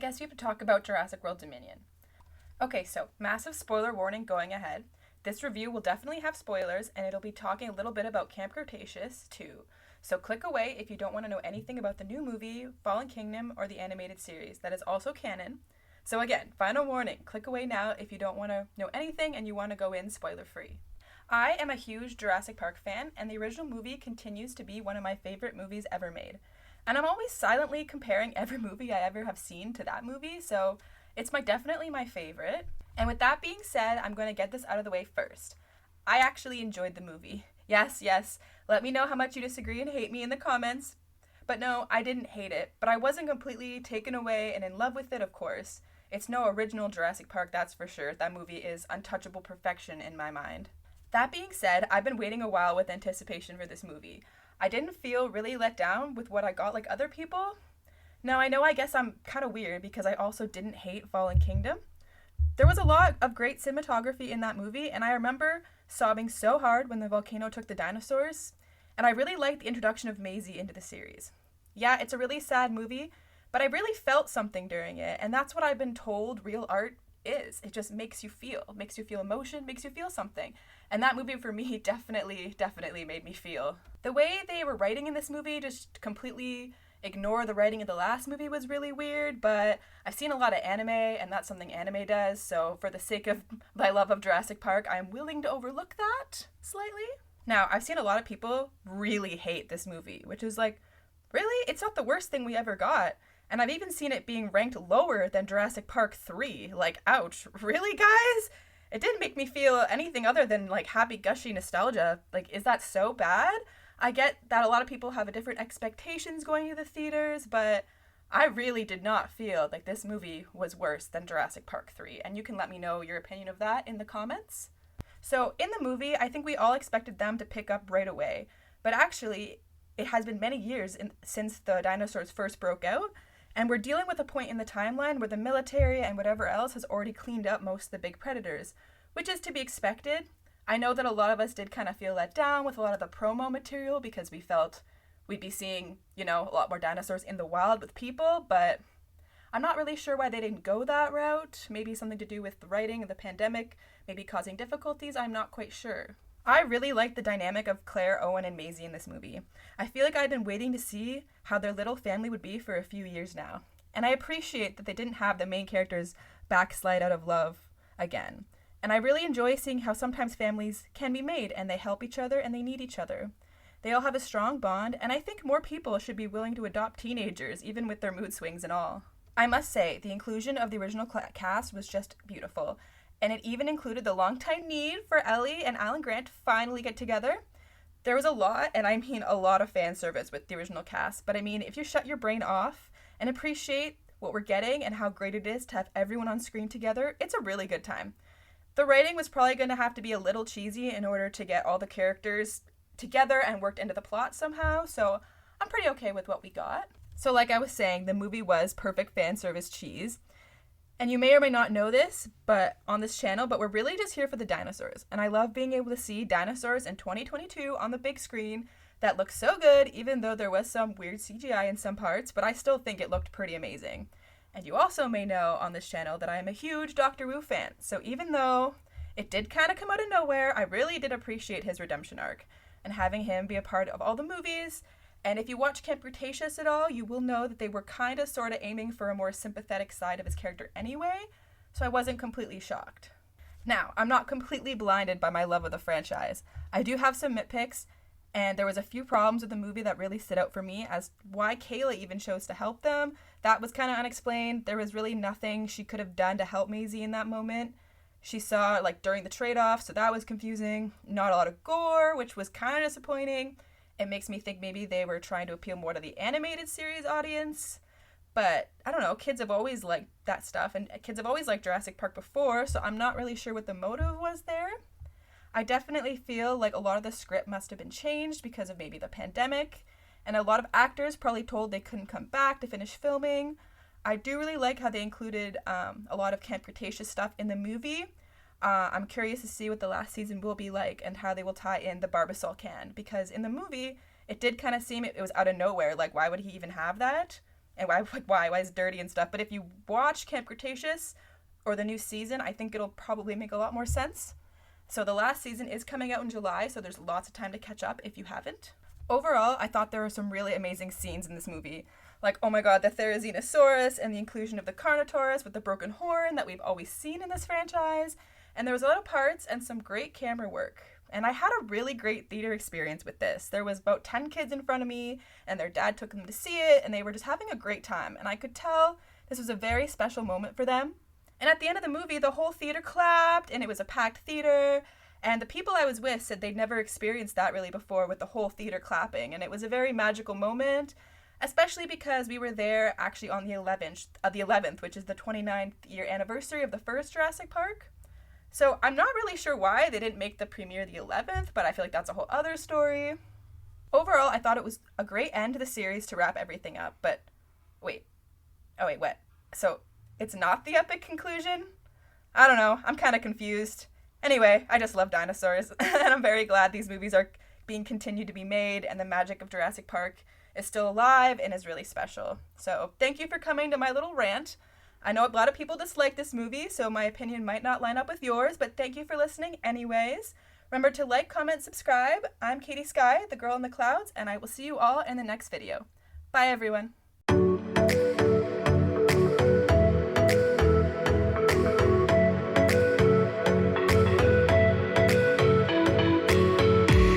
guess we have to talk about Jurassic World Dominion. Okay, so massive spoiler warning going ahead. This review will definitely have spoilers, and it'll be talking a little bit about Camp Cretaceous too. So click away if you don't want to know anything about the new movie, Fallen Kingdom, or the animated series. That is also canon. So again, final warning, click away now if you don't want to know anything and you want to go in spoiler free. I am a huge Jurassic Park fan, and the original movie continues to be one of my favorite movies ever made. And I'm always silently comparing every movie I ever have seen to that movie, so it's definitely my favorite. And with that being said, I'm going to get this out of the way first. I actually enjoyed the movie. Yes, let me know how much you disagree and hate me in the comments. But no, I didn't hate it, but I wasn't completely taken away and in love with it, of course. It's no original Jurassic Park, that's for sure. That movie is untouchable perfection in my mind. That being said, I've been waiting a while with anticipation for this movie. I didn't feel really let down with what I got like other people. Now, I guess I'm kind of weird because I also didn't hate Fallen Kingdom. There was a lot of great cinematography in that movie, and I remember sobbing so hard when the volcano took the dinosaurs, and I really liked the introduction of Maisie into the series. Yeah, it's a really sad movie, but I really felt something during it, and that's what I've been told real art is. It just makes you feel emotion, makes you feel something. And that movie for me definitely made me feel. The way they were writing in this movie, just completely ignore the writing of the last movie, was really weird, but I've seen a lot of anime, and that's something anime does, so for the sake of my love of Jurassic Park, I'm willing to overlook that slightly. Now, I've seen a lot of people really hate this movie, which is like, really? It's not the worst thing we ever got. And I've even seen it being ranked lower than Jurassic Park 3. Like, ouch. Really, guys? It didn't make me feel anything other than, like, happy, gushy nostalgia. Like, is that so bad? I get that a lot of people have a different expectations going to the theaters, but I really did not feel like this movie was worse than Jurassic Park 3. And you can let me know your opinion of that in the comments. So, in the movie, I think we all expected them to pick up right away. But actually, it has been many years since the dinosaurs first broke out, and we're dealing with a point in the timeline where the military and whatever else has already cleaned up most of the big predators, which is to be expected. I know that a lot of us did kind of feel let down with a lot of the promo material because we felt we'd be seeing, a lot more dinosaurs in the wild with people, but I'm not really sure why they didn't go that route. Maybe something to do with the writing of the pandemic, maybe causing difficulties, I'm not quite sure. I really like the dynamic of Claire, Owen, and Maisie in this movie. I feel like I've been waiting to see how their little family would be for a few years now. And I appreciate that they didn't have the main characters backslide out of love again. And I really enjoy seeing how sometimes families can be made and they help each other and they need each other. They all have a strong bond, and I think more people should be willing to adopt teenagers, even with their mood swings and all. I must say, the inclusion of the original cast was just beautiful. And it even included the longtime need for Ellie and Alan Grant to finally get together. There was a lot, and I mean a lot of fan service with the original cast, but I mean, if you shut your brain off and appreciate what we're getting and how great it is to have everyone on screen together, it's a really good time. The writing was probably going to have to be a little cheesy in order to get all the characters together and worked into the plot somehow, so I'm pretty okay with what we got. So like I was saying, the movie was perfect fan service cheese. And you may or may not know this, but on this channel, but we're really just here for the dinosaurs. And I love being able to see dinosaurs in 2022 on the big screen that looks so good, even though there was some weird CGI in some parts, but I still think it looked pretty amazing. And you also may know on this channel that I am a huge Doctor Wu fan, so even though it did kind of come out of nowhere, I really did appreciate his redemption arc, and having him be a part of all the movies. And if you watch Camp Cretaceous at all, you will know that they were kind of sort of aiming for a more sympathetic side of his character anyway, so I wasn't completely shocked. Now, I'm not completely blinded by my love of the franchise. I do have some nitpicks, and there was a few problems with the movie that really stood out for me as why Kayla even chose to help them. That was kind of unexplained. There was really nothing she could have done to help Maisie in that moment. She saw, during the trade-off, so that was confusing. Not a lot of gore, which was kind of disappointing. It makes me think maybe they were trying to appeal more to the animated series audience. But, I don't know, kids have always liked that stuff, and kids have always liked Jurassic Park before, so I'm not really sure what the motive was there. I definitely feel like a lot of the script must have been changed because of maybe the pandemic, and a lot of actors probably told they couldn't come back to finish filming. I do really like how they included a lot of Camp Cretaceous stuff in the movie. I'm curious to see what the last season will be like and how they will tie in the Barbasol can, because in the movie, it did kind of seem it was out of nowhere. Like, why would he even have that? and why is it dirty and stuff. But if you watch Camp Cretaceous or the new season, I think it'll probably make a lot more sense. So the last season is coming out in July, so there's lots of time to catch up if you haven't. Overall, I thought there were some really amazing scenes in this movie. Like, oh my god, the Therizinosaurus and the inclusion of the Carnotaurus with the broken horn that we've always seen in this franchise. And there was a lot of parts and some great camera work. And I had a really great theater experience with this. There was about 10 kids in front of me, and their dad took them to see it, and they were just having a great time. And I could tell this was a very special moment for them. And at the end of the movie, the whole theater clapped, and it was a packed theater. And the people I was with said they'd never experienced that really before with the whole theater clapping. And it was a very magical moment, especially because we were there actually on the 11th, which is the 29th year anniversary of the first Jurassic Park. So I'm not really sure why they didn't make the premiere the 11th, but I feel like that's a whole other story. Overall, I thought it was a great end to the series to wrap everything up, but wait, what? So it's not the epic conclusion? I don't know, I'm kind of confused. Anyway, I just love dinosaurs, and I'm very glad these movies are being continued to be made, and the magic of Jurassic Park is still alive and is really special. So thank you for coming to my little rant. I know a lot of people dislike this movie, so my opinion might not line up with yours, but thank you for listening anyways. Remember to like, comment, subscribe. I'm Katie Sky, the girl in the clouds, and I will see you all in the next video. Bye, everyone.